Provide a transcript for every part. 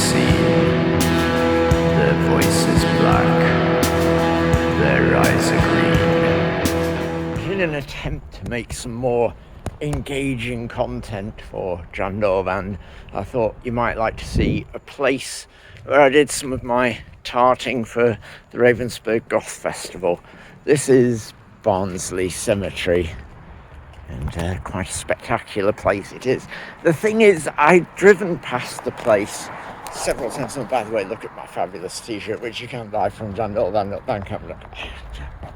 seen. Their voices black, their eyes are green. In an attempt to make some more engaging content for Doyle, and I thought you might like to see a place where I did some of my tarting for the Ravensburg Goth Festival. This is Barnsley Cemetery, and quite a spectacular place it is. The thing is, I'd driven past the place several times. And by the way, look at my fabulous t-shirt, which you can buy from Doyle.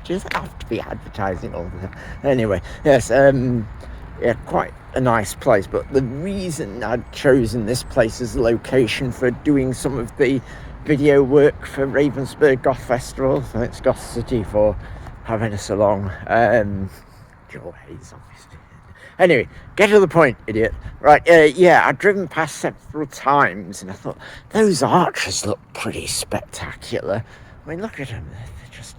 Just have to be advertising all the time. Anyway, yes, yeah, quite a nice place. But the reason I'd chosen this place as a location for doing some of the video work for Ravensburg Goth Festival, thanks Goth City for having us along. Joel Hayes, obviously. Anyway, get to the point, idiot. Right, yeah, I've driven past several times and I thought, those arches look pretty spectacular. I mean, look at them. They're just,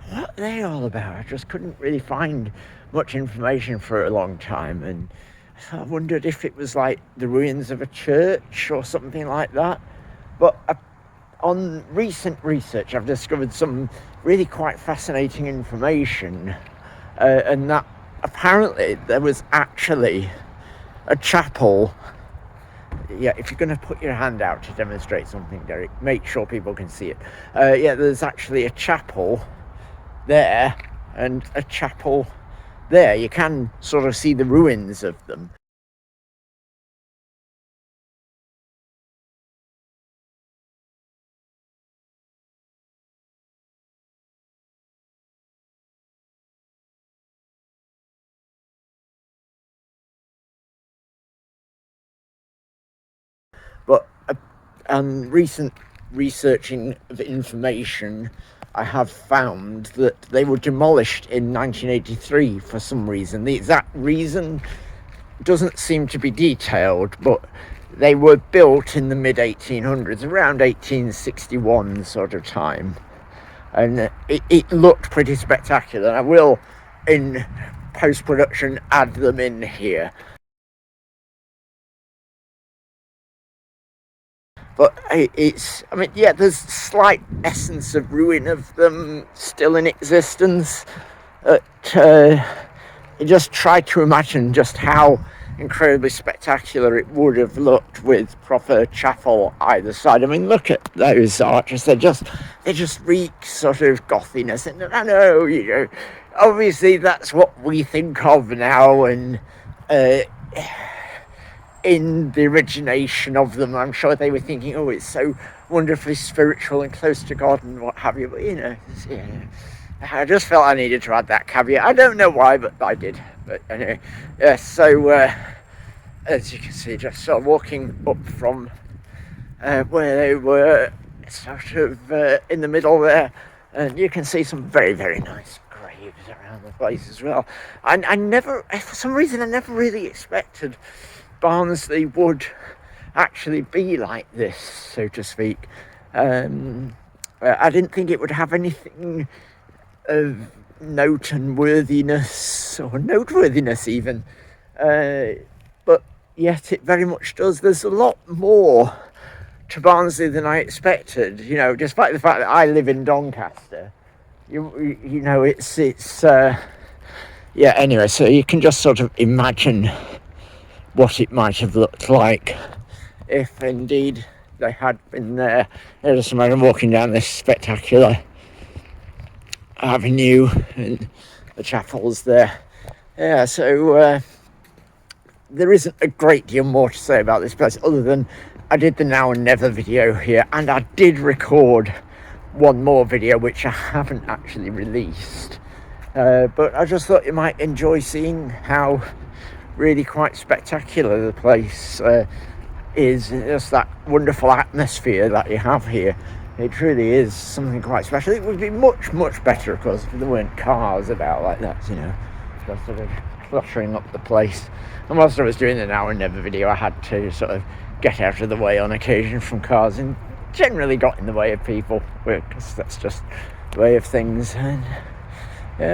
what are they all about? I just couldn't really find much information for a long time, and I wondered if it was like the ruins of a church or something like that. But on recent research, I've discovered some really quite fascinating information, and that apparently there was actually a chapel. Yeah, if you're going to put your hand out to demonstrate something, Derek, make sure people can see it. Yeah, there's actually a chapel there and a chapel there. You can sort of see the ruins of them. But on recent researching of information, I have found that they were demolished in 1983 for some reason. The exact reason doesn't seem to be detailed, but they were built in the mid-1800s, around 1861 sort of time. And it looked pretty spectacular. I will, in post-production, add them in here. But it's, I mean, yeah, there's slight essence of ruin of them still in existence. You just try to imagine just how incredibly spectacular it would have looked with proper chapel either side. I mean, look at those arches. They just reek sort of gothiness. And I know, you know, obviously that's what we think of now, and in the origination of them, I'm sure they were thinking, oh, it's so wonderfully spiritual and close to God and what have you. But, you know, yeah, I just felt I needed to add that caveat. I don't know why, but I did. But anyway, yeah, so as you can see, just sort of walking up from where they were, sort of in the middle there, and you can see some very, very nice graves around the place as well. I never, for some reason, I never really expected Barnsley would actually be like this, so to speak. I didn't think it would have anything of note and worthiness, or noteworthiness even, but yet it very much does. There's a lot more to Barnsley than I expected, you know, despite the fact that I live in Doncaster. You know, it's yeah, anyway, so you can just sort of imagine what it might have looked like if indeed they had been there. Just imagine walking down this spectacular avenue and the chapels there. Yeah, so there isn't a great deal more to say about this place other than I did the Now and Never video here, and I did record one more video which I haven't actually released, but I just thought you might enjoy seeing how really quite spectacular the place is. Just that wonderful atmosphere that you have here. It truly is something quite special. It would be much, much better, of course, if there weren't cars about like that, you know, just sort of cluttering up the place. And whilst I was doing the Now and Never video, I had to sort of get out of the way on occasion from cars, and generally got in the way of people, because that's just the way of things. And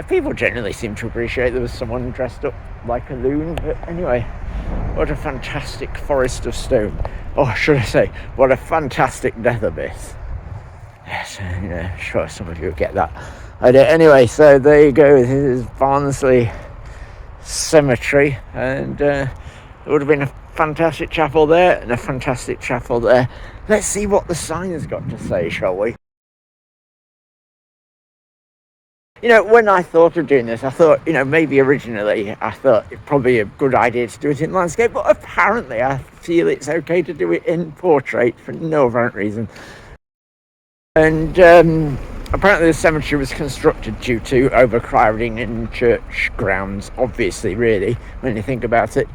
people generally seem to appreciate there was someone dressed up like a loon. But anyway, What a fantastic forest of stone. Or should I say, what a fantastic death abyss. Yes, sure some of you get that. Anyway, so there you go. This is Barnsley Cemetery, and there would have been a fantastic chapel there and a fantastic chapel there. Let's see what the sign has got to say, shall we? When I thought of doing this, I thought, maybe originally I thought it's probably a good idea to do it in landscape, but apparently I feel it's okay to do it in portrait for no apparent reason. And apparently the cemetery was constructed due to overcrowding in church grounds, obviously, really, when you think about it.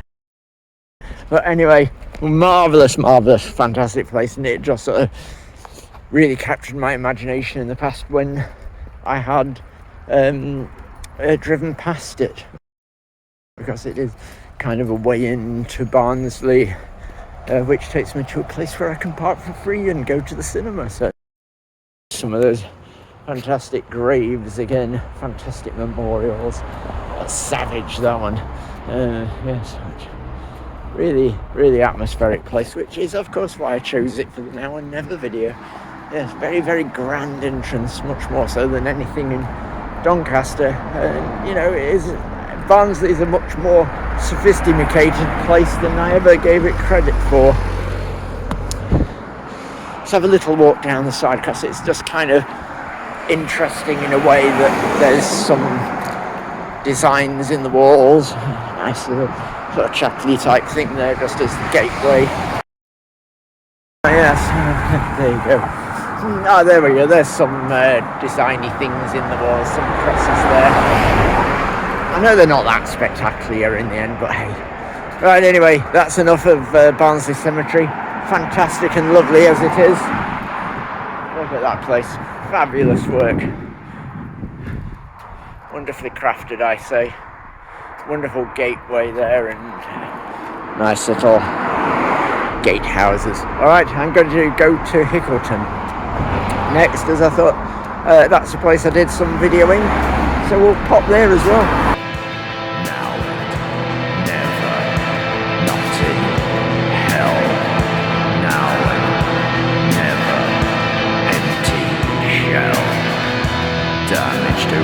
But anyway, marvellous, fantastic place, and it just sort of really captured my imagination in the past when I had driven past it, because it is kind of a way into Barnsley, which takes me to a place where I can park for free and go to the cinema. So some of those fantastic graves again, fantastic memorials. That's savage, that one. Yes, really atmospheric place, which is of course why I chose it for the Now and Never video. Yes, very, very grand entrance, much more so than anything in Doncaster. Barnsley is a much more sophisticated place than I ever gave it credit for. Let's have a little walk down the side, because it's just kind of interesting in a way that there's some designs in the walls. Nice little sort of chapel type thing there, just as the gateway. Yes, there you go. Oh, there we go. There's some designy things in the walls, some crosses there. I know they're not that spectacular in the end, but hey. Right, anyway, that's enough of Barnsley Cemetery. Fantastic and lovely as it is. Look at that place. Fabulous work. Wonderfully crafted, I say. Wonderful gateway there, and nice little gatehouses. Alright, I'm going to go to Hickleton next, as I thought that's a place I did some videoing, so we'll pop there as well. Now, never, Notting Hell. Now, never, empty shell. Damage to